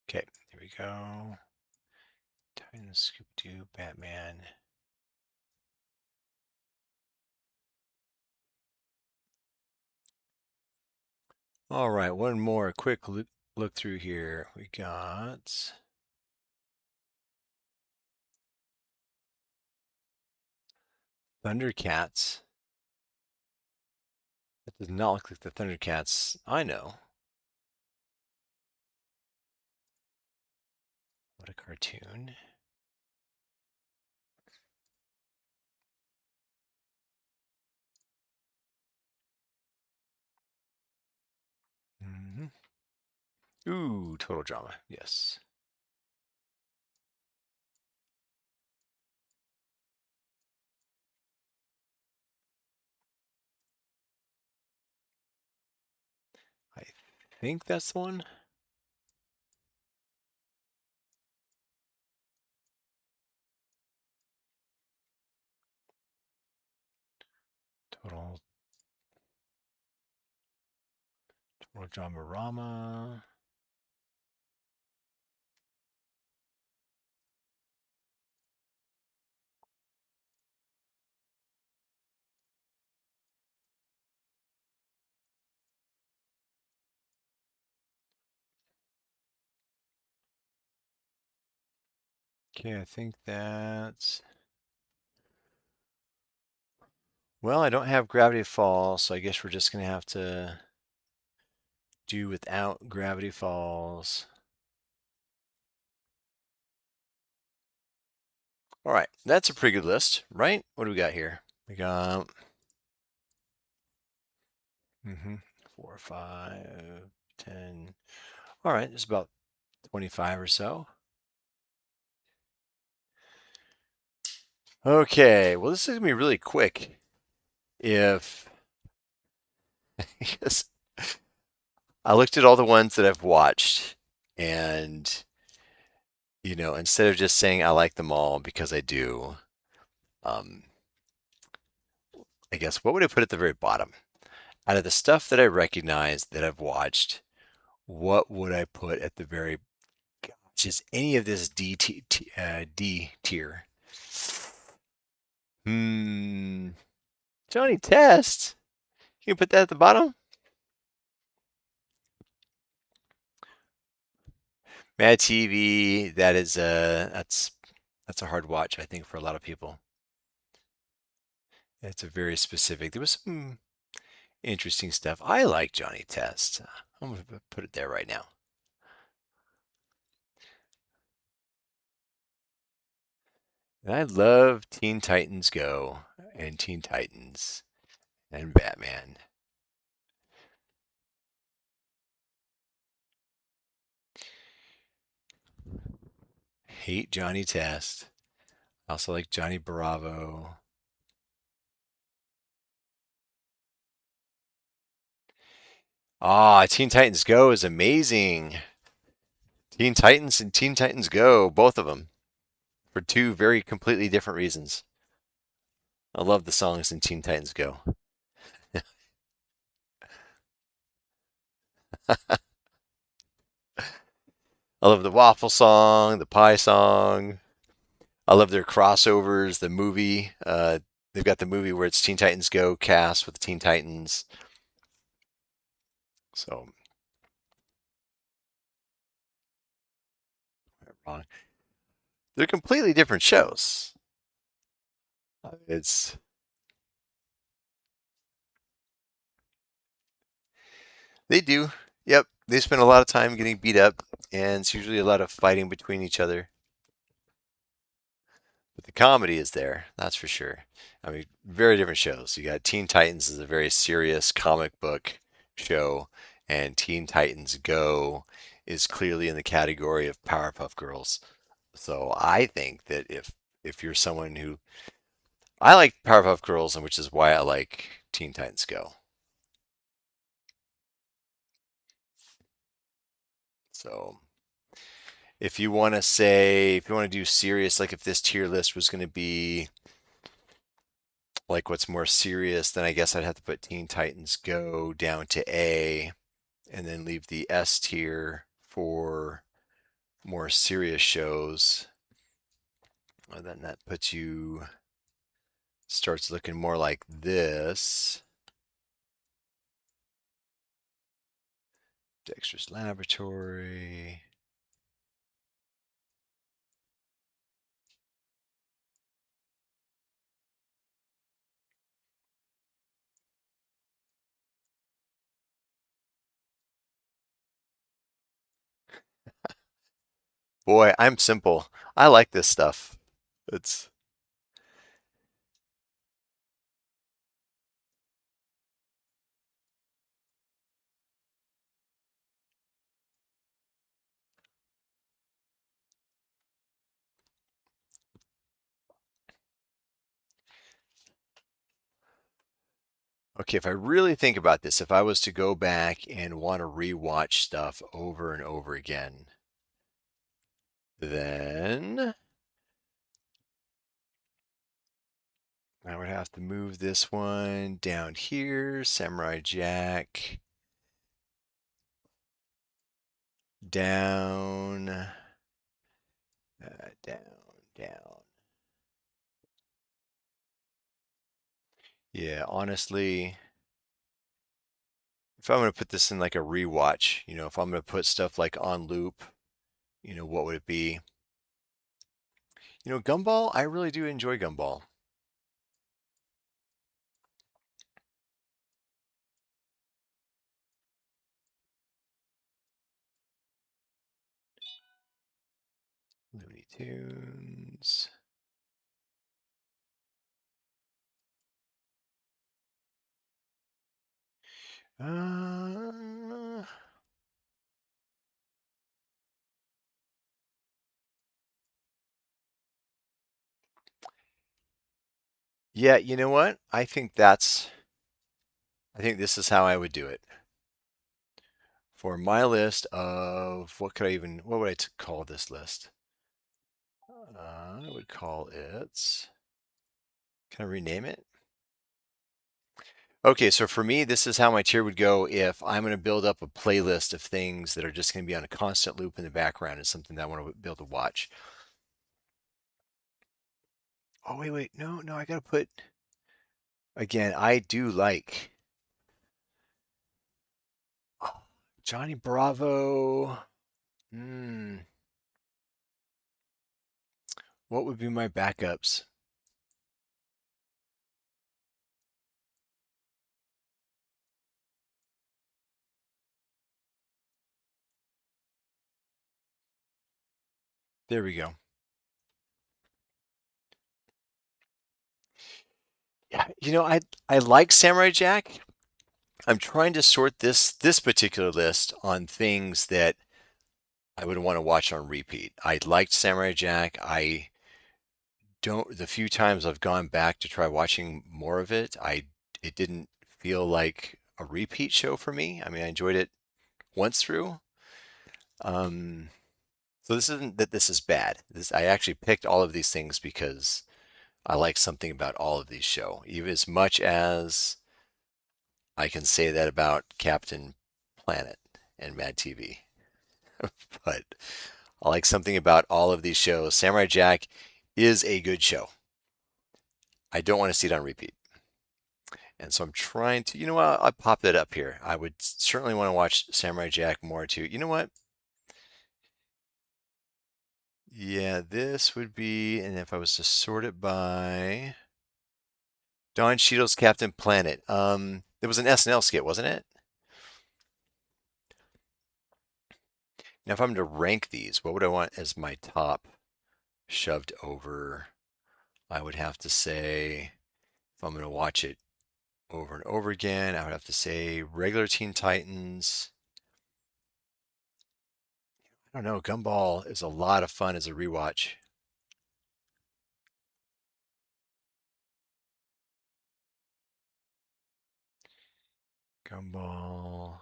[SPEAKER 1] Okay, here we go. Titans, Scooby-Doo, Batman. All right, one more quick look through here. We got Thundercats. That does not look like the Thundercats I know. What a cartoon. Hmm. Ooh, total drama. Yes. I think that's the one. Total, total drama rama. Okay, I think that's. Well, I don't have Gravity Falls, so I guess we're just gonna have to do without Gravity Falls. All right, that's a pretty good list, right? What do we got here? We got 4, 5, 10. All right, there's about 25 or so. Okay, well, this is gonna be really quick if because I looked at all the ones that I've watched, and instead of just saying I like them all because I do, um, I guess what would I put at the very bottom? Out of the stuff that I recognize that I've watched, what would I put at the very gosh, is any of this D tier? Hmm, Johnny Test. You can put that at the bottom. Mad TV. That's a hard watch, I think, for a lot of people. It's a very specific. There was some interesting stuff. I like Johnny Test. I'm gonna put it there right now. And I love Teen Titans Go and Teen Titans and Batman. Hate Johnny Test. Also like Johnny Bravo. Ah, Teen Titans Go is amazing. Teen Titans and Teen Titans Go, both of them, for two very completely different reasons. I love the songs in Teen Titans Go. I love the waffle song, the pie song. I love their crossovers, the movie. They've got the movie where it's Teen Titans Go cast with the Teen Titans. So, wrong. They're completely different shows. It's They do. Yep. They spend a lot of time getting beat up, and it's usually a lot of fighting between each other. But the comedy is there, that's for sure. I mean, very different shows. You got Teen Titans is a very serious comic book show, and Teen Titans Go is clearly in the category of Powerpuff Girls. So I think that if you're someone who I like Powerpuff Girls, and which is why I like Teen Titans Go. So if you want to do serious, like if this tier list was going to be like what's more serious, then I guess I'd have to put Teen Titans Go down to A and then leave the S tier for more serious shows. And then that puts you, starts looking more like this. Dexter's Laboratory. Boy, I'm simple. I like this stuff. It's okay. If I really think about this, if I was to go back and want to rewatch stuff over and over again, then I would have to move this one down here, Samurai Jack, down, down. Yeah, honestly, if I'm going to put this in like a rewatch, if I'm going to put stuff like on loop, what would it be? Gumball, I really do enjoy Gumball. Looney Tunes. Uh, yeah, you know what? I think this is how I would do it. For my list of what would I call this list? I would call it, can I rename it? Okay, so for me, this is how my tier would go if I'm going to build up a playlist of things that are just going to be on a constant loop in the background and something that I want to be able to watch. Oh, wait, no, I got to put, again, I do like oh, Johnny Bravo. Hmm, what would be my backups? There we go. Yeah, I like Samurai Jack. I'm trying to sort this particular list on things that I would want to watch on repeat. I liked Samurai Jack. I don't the few times I've gone back to try watching more of it, it didn't feel like a repeat show for me. I mean, I enjoyed it once through. Um, so this isn't that this is bad. I actually picked all of these things because I like something about all of these show, even as much as I can say that about Captain Planet and Mad TV. But I like something about all of these shows. Samurai Jack is a good show. I don't want to see it on repeat. And so I'm trying to, I'll pop that up here. I would certainly want to watch Samurai Jack more too. You know what? Yeah, this would be, and if I was to sort it by Don Cheadle's Captain Planet. There was an SNL skit, wasn't it? Now, if I'm to rank these, what would I want as my top shoved over? I would have to say, if I'm going to watch it over and over again, I would have to say regular Teen Titans. I don't know. Gumball is a lot of fun as a rewatch. Gumball.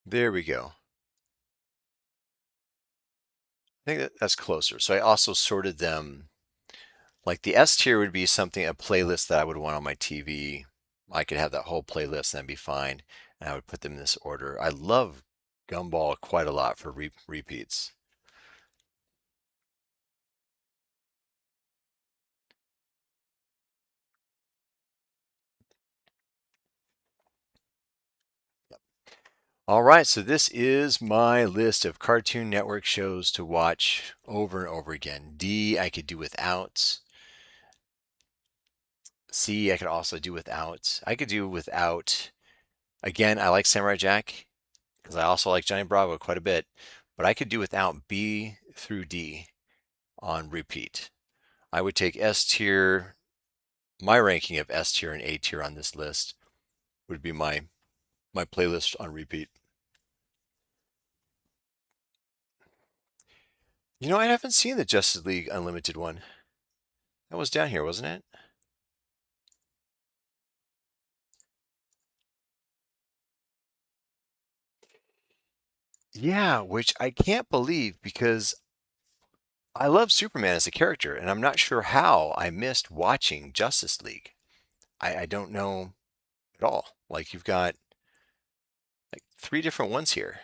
[SPEAKER 1] There we go. I think that's closer. So I also sorted them. Like the S tier would be something, a playlist that I would want on my TV. I could have that whole playlist and that'd be fine. And I would put them in this order. I love gumball quite a lot for repeats. All right, so this is my list of Cartoon Network shows to watch over and over again. D, I could do without. C, I could also do without. I could do without. Again, I like Samurai Jack because I also like Johnny Bravo quite a bit, but I could do without B through D on repeat. I would take S tier. My ranking of S tier and A tier on this list would be my playlist on repeat. You know, I haven't seen the Justice League Unlimited one. That was down here, wasn't it? Yeah, which I can't believe because I love Superman as a character, and I'm not sure how I missed watching Justice League. I don't know at all. Like you've got like three different ones here,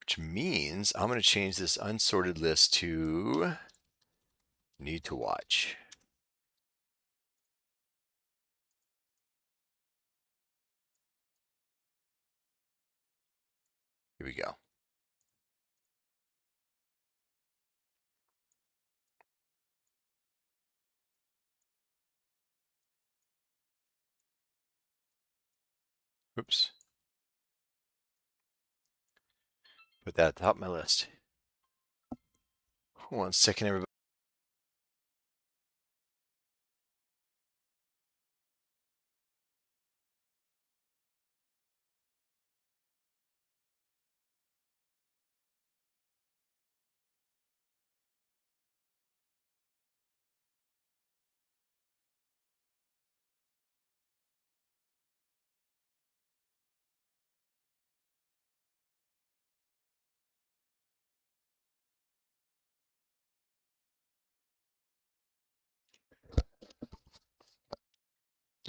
[SPEAKER 1] which means I'm going to change this unsorted list to need to watch. Here we go. Oops. Put that at the top of my list. 1 second, everybody.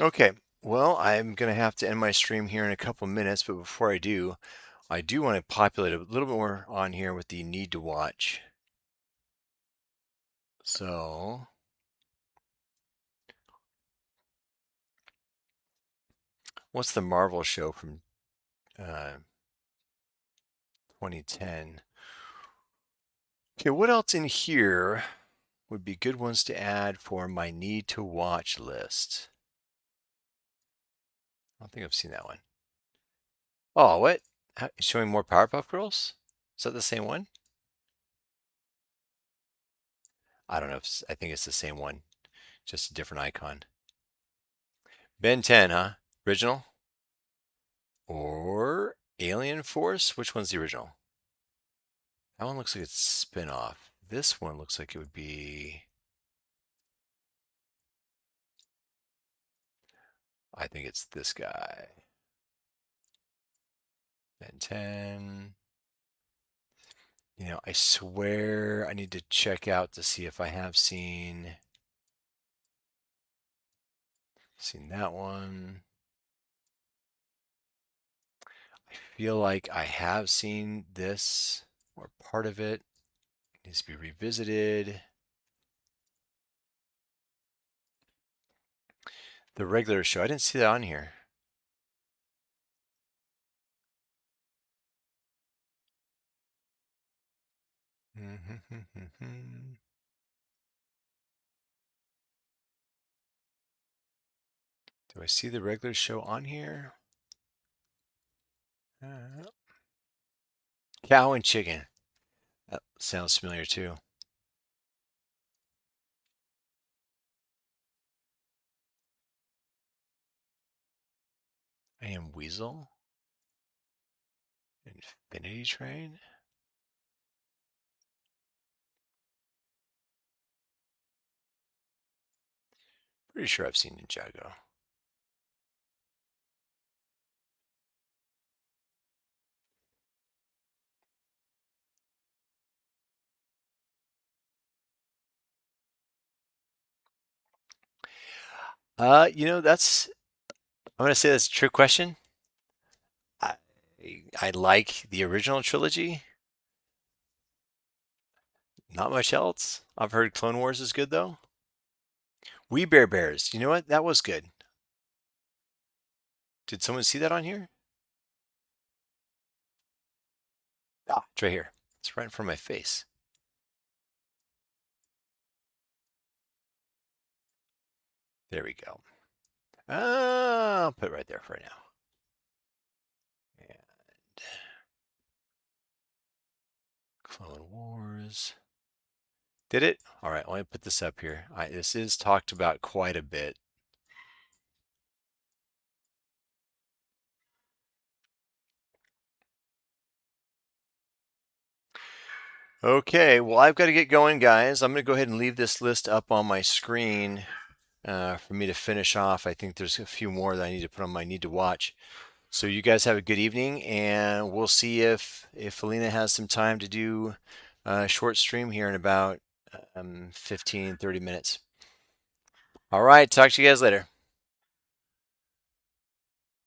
[SPEAKER 1] Okay, well, I'm going to have to end my stream here in a couple minutes, but before I do want to populate a little bit more on here with the need to watch. So, what's the Marvel show from 2010? Okay, what else in here would be good ones to add for my need to watch list? I don't think I've seen that one. Oh, what? Showing more Powerpuff Girls? Is that the same one? I don't know. I think it's the same one, just a different icon. Ben 10, huh? Original? Or Alien Force? Which one's the original? That one looks like it's spin-off. This one looks like it would be... I think it's this guy. Ben 10. You know, I swear I need to check out to see if I have seen that one. I feel like I have seen this or part of it. It needs to be revisited. The regular show, I didn't see that on here. Do I see the regular show on here? Cow and chicken. That sounds familiar too. I Am Weasel. Infinity Train. Pretty sure I've seen Ninjago. You know, that's I'm gonna say that's a trick question. I I like the original trilogy. Not much else. I've heard Clone Wars is good though. We Bare Bears. You know what? That was good. Did someone see that on here? Ah, it's right here. It's right in front of my face. There we go. I'll put it right there for now. And Clone Wars. Did it? All right, let me put this up here. This is talked about quite a bit. Okay, well, I've got to get going, guys. I'm going to go ahead and leave this list up on my screen for me to finish off. I think there's a few more that I need to put on my need to watch. So you guys have a good evening, and we'll see if Alina has some time to do a short stream here in about 15, 30 minutes. All right, talk to you guys later.